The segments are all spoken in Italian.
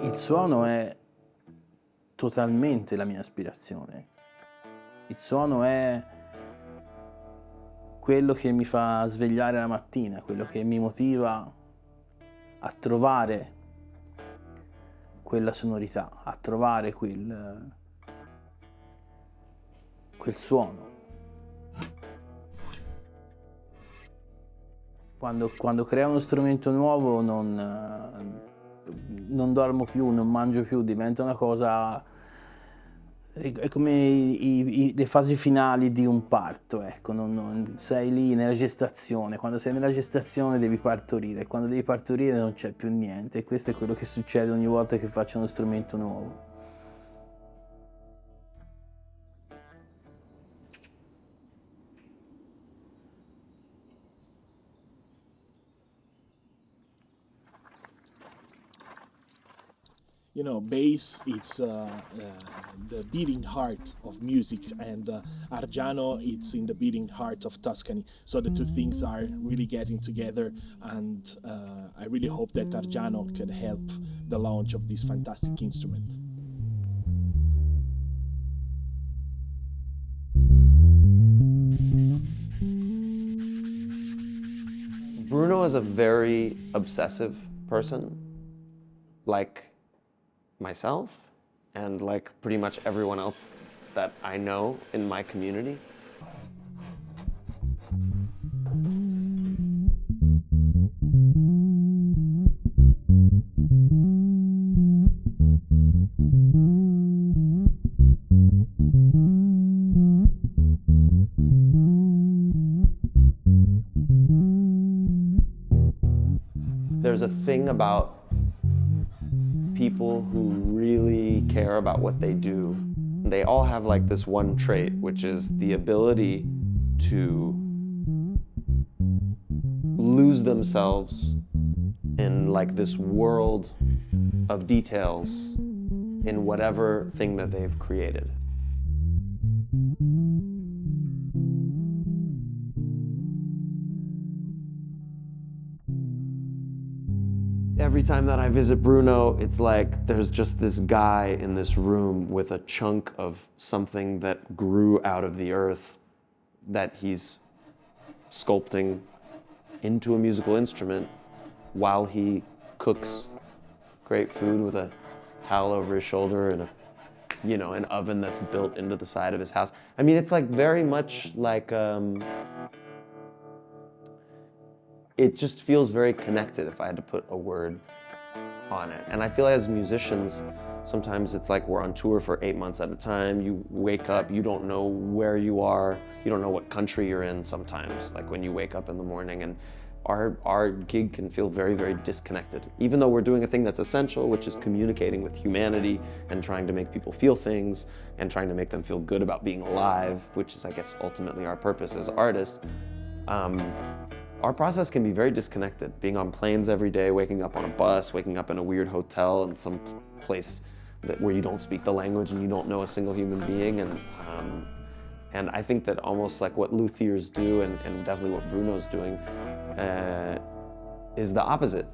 il suono è totalmente la mia aspirazione. Il suono è quello che mi fa svegliare la mattina, quello che mi motiva a trovare quella sonorità, a trovare quel suono. Quando creo uno strumento nuovo non dormo più, non mangio più, diventa una cosa... È come le fasi finali di un parto, ecco, sei lì nella gestazione, quando sei nella gestazione devi partorire, quando devi partorire non c'è più niente, e questo è quello che succede ogni volta che faccio uno strumento nuovo. You know, bass, it's the beating heart of music, and Argiano, it's in the beating heart of Tuscany. So the two things are really getting together, and I really hope that Argiano can help the launch of this fantastic instrument. Bruno is a very obsessive person, like myself and like pretty much everyone else that I know in my community. There's a thing about people who really care about what they do. They all have like this one trait, which is the ability to lose themselves in like this world of details in whatever thing that they've created. Every time that I visit Bruno, it's like there's just this guy in this room with a chunk of something that grew out of the earth that he's sculpting into a musical instrument while he cooks great food with a towel over his shoulder and an oven that's built into the side of his house. I mean, it's like very much like, it just feels very connected if I had to put a word on it. And I feel like as musicians, sometimes it's like we're on tour for 8 months at a time. You wake up, you don't know where you are, you don't know what country you're in sometimes, like when you wake up in the morning, and our gig can feel very, very disconnected. Even though we're doing a thing that's essential, which is communicating with humanity and trying to make people feel things and trying to make them feel good about being alive, which is, I guess, ultimately our purpose as artists. Our process can be very disconnected, being on planes every day, waking up on a bus, waking up in a weird hotel in some place where you don't speak the language and you don't know a single human being. And I think that almost like what luthiers do, and definitely what Bruno's doing, is the opposite.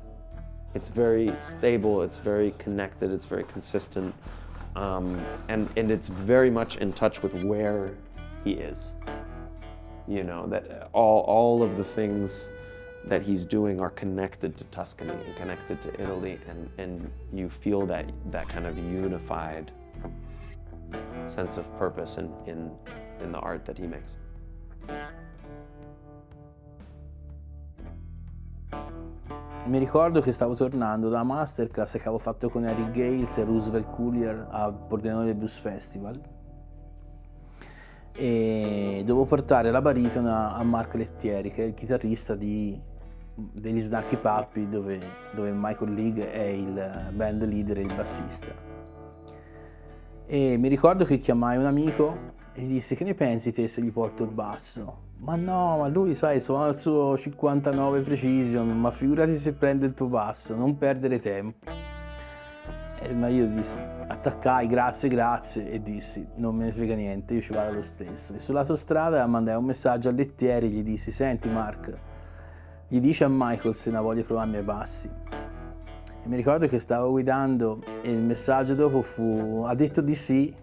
It's very stable, it's very connected, it's very consistent, and it's very much in touch with where he is. You know, that all of the things that he's doing are connected to Tuscany and connected to Italy, and you feel that kind of unified sense of purpose in the art that he makes. Mi ricordo che stavo tornando da una masterclass che avevo fatto con Eric Gales e Roosevelt Collier a Pordenone Blues Festival, e dovevo portare la baritona a Mark Lettieri, che è il chitarrista degli Snarky Puppy, dove Michael League è il band leader e il bassista. E mi ricordo che chiamai un amico e gli dissi: che ne pensi te se gli porto il basso? Ma no, ma lui, sai, suona il suo 59 Precision, ma figurati se prende il tuo basso, non perdere tempo. Ma io dissi, attaccai, grazie, e dissi, non me ne frega niente, io ci vado lo stesso. E sull'autostrada mandai un messaggio a Lettieri e gli dissi: senti Mark, gli dici a Michael se ne voglia provarmi ai bassi. E mi ricordo che stavo guidando e il messaggio dopo fu: ha detto di sì,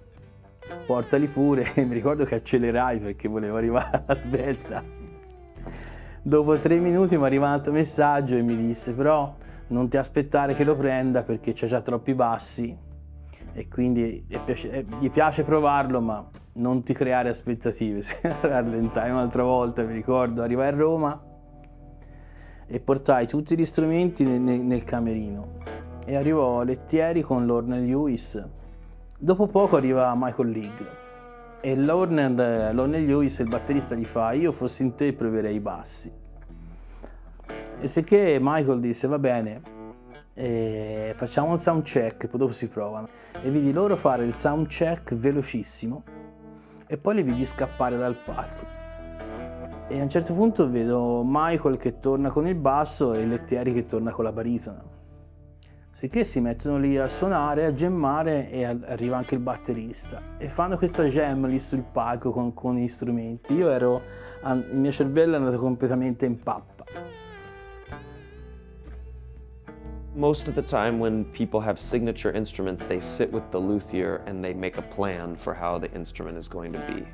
portali pure. E mi ricordo che accelerai perché volevo arrivare alla svelta. Dopo 3 minuti mi è arrivato un messaggio e mi disse: però non ti aspettare che lo prenda perché c'è già troppi bassi e quindi gli piace provarlo, ma non ti creare aspettative. Rallentai un'altra volta, mi ricordo, arrivai a Roma e portai tutti gli strumenti nel camerino e arrivò Lettieri con l'Ornel Lewis. Dopo poco arriva Michael League e l'Ornel Lewis, il batterista, gli fa: io fossi in te proverei i bassi. E sicché Michael disse: va bene, facciamo un sound check, poi dopo si provano. E vidi loro fare il sound check velocissimo e poi li vidi scappare dal palco. E a un certo punto vedo Michael che torna con il basso e Lettieri che torna con la baritona. Sicché si mettono lì a suonare, a gemmare e arriva anche il batterista. E fanno questa jam lì sul palco con gli strumenti. Il mio cervello è andato completamente in pappa. Most of the time when people have signature instruments, they sit with the luthier and they make a plan for how the instrument is going to be.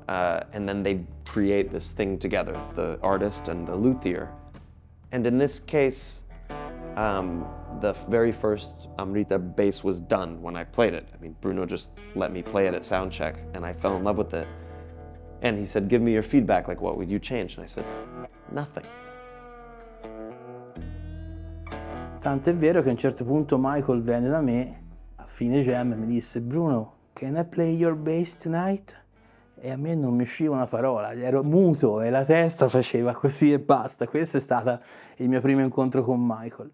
And then they create this thing together, the artist and the luthier. And in this case, the very first Amrita bass was done when I played it. I mean, Bruno just let me play it at soundcheck and I fell in love with it. And he said, give me your feedback, like what would you change? And I said, nothing. Tant'è vero che a un certo punto Michael venne da me a fine jam e mi disse: Bruno, can I play your bass tonight? E a me non mi usciva una parola, ero muto e la testa faceva così e basta. Questo è stato il mio primo incontro con Michael.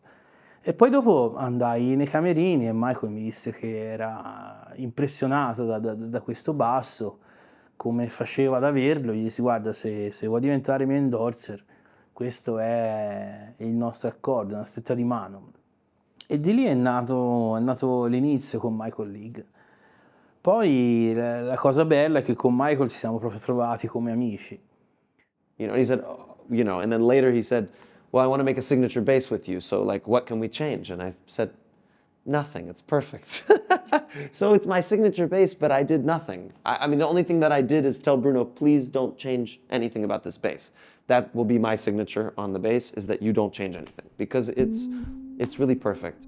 E poi dopo andai nei camerini e Michael mi disse che era impressionato da questo basso, come faceva ad averlo. Gli dissi: guarda, se vuoi diventare mio endorser, questo è il nostro accordo, una stretta di mano. E di lì è nato l'inizio con Michael League. Poi la cosa bella è che con Michael ci siamo proprio trovati come amici. And he said, and then later he said, well, I want to make a signature bass with you, so like, what can we change? And I said, nothing, it's perfect. So it's my signature bass, but I did nothing. I mean, the only thing that I did is tell Bruno, please don't change anything about this bass. That will be my signature on the bass, is that you don't change anything, because it's really perfect.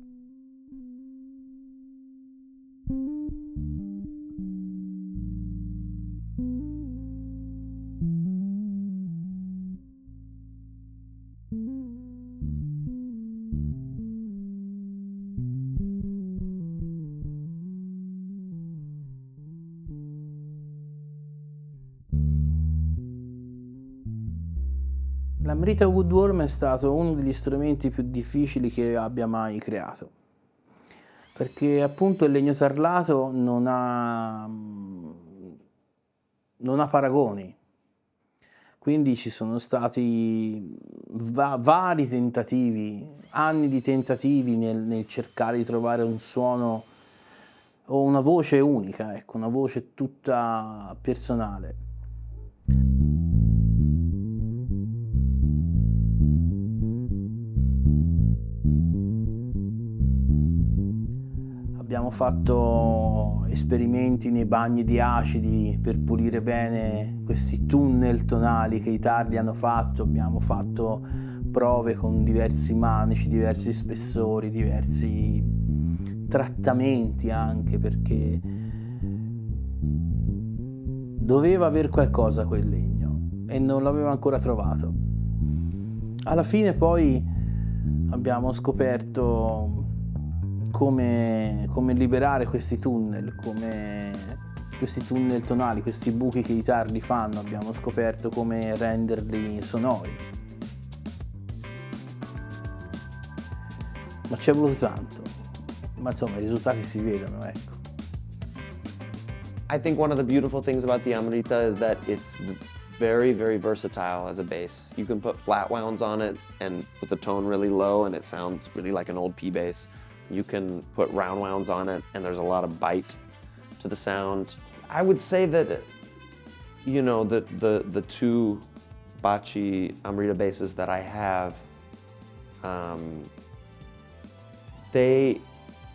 L'Amrita Woodworm è stato uno degli strumenti più difficili che abbia mai creato, perché appunto il legno tarlato non ha paragoni, quindi ci sono stati vari tentativi, anni di tentativi nel cercare di trovare un suono o una voce unica, ecco, una voce tutta personale. Abbiamo fatto esperimenti nei bagni di acidi per pulire bene questi tunnel tonali che i tarli hanno fatto. Abbiamo fatto prove con diversi manici, diversi spessori, diversi trattamenti anche, perché doveva aver qualcosa quel legno e non l'avevo ancora trovato. Alla fine poi abbiamo scoperto come liberare questi tunnel tonali, questi buchi che i tarli fanno. Abbiamo scoperto come renderli sonori. Ma ci è voluto tanto. Ma insomma, i risultati si vedono, ecco. I think one of the beautiful things about the Amrita is that it's very, very versatile as a bass. You can put flat wounds on it and put the tone really low and it sounds really like an old P bass. You can put round wounds on it and there's a lot of bite to the sound. I would say that, the two Bacci Amrita basses that I have, they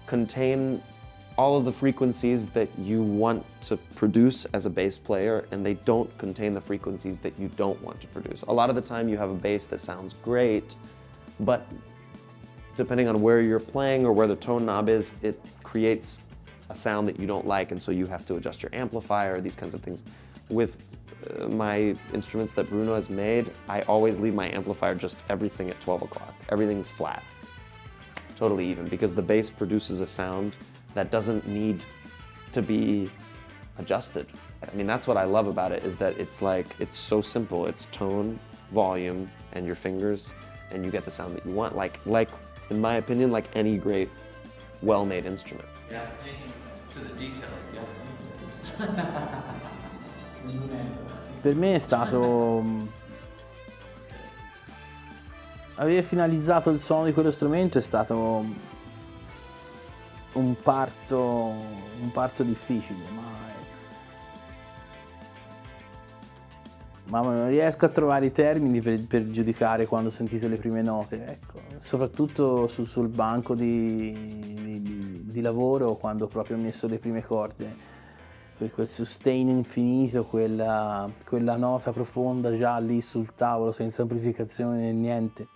contain all of the frequencies that you want to produce as a bass player, and they don't contain the frequencies that you don't want to produce. A lot of the time you have a bass that sounds great, but depending on where you're playing or where the tone knob is, it creates a sound that you don't like, and so you have to adjust your amplifier, these kinds of things. With my instruments that Bruno has made, I always leave my amplifier just everything at 12 o'clock. Everything's flat, totally even, because the bass produces a sound that doesn't need to be adjusted. I mean, that's what I love about it, is that it's like, it's so simple. It's tone, volume, and your fingers, and you get the sound that you want. Like in my opinion, like any great, well-made instrument. Yeah, to the details. Yes. Per me è stato aver finalizzato il suono di quello strumento è stato un parto difficile, ma non riesco a trovare i termini per giudicare quando ho sentito le prime note, ecco. Soprattutto sul banco di lavoro, quando ho proprio messo le prime corde. Quel sustain infinito, quella nota profonda già lì sul tavolo, senza amplificazione né niente.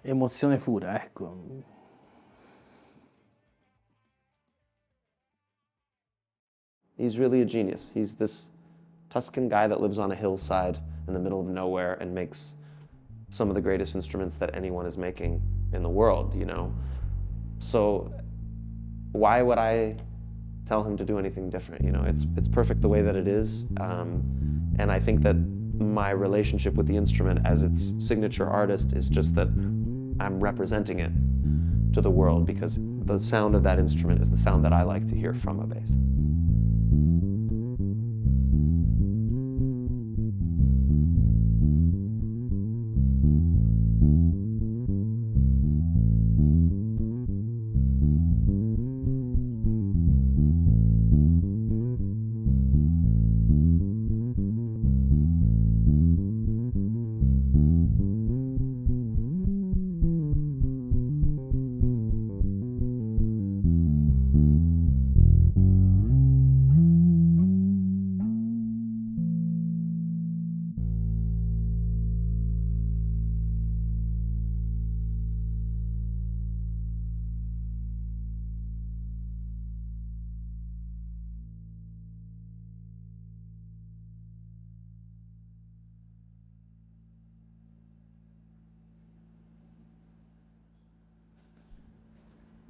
Emozione pura, ecco. He's really a genius. He's this Tuscan guy that lives on a hillside in the middle of nowhere and makes some of the greatest instruments that anyone is making in the world, you know? So why would I tell him to do anything different? You know, it's perfect the way that it is. And I think that my relationship with the instrument as its signature artist is just that I'm representing it to the world, because the sound of that instrument is the sound that I like to hear from a bass.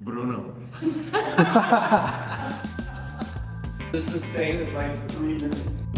Bruno. The sustain is like 3 minutes.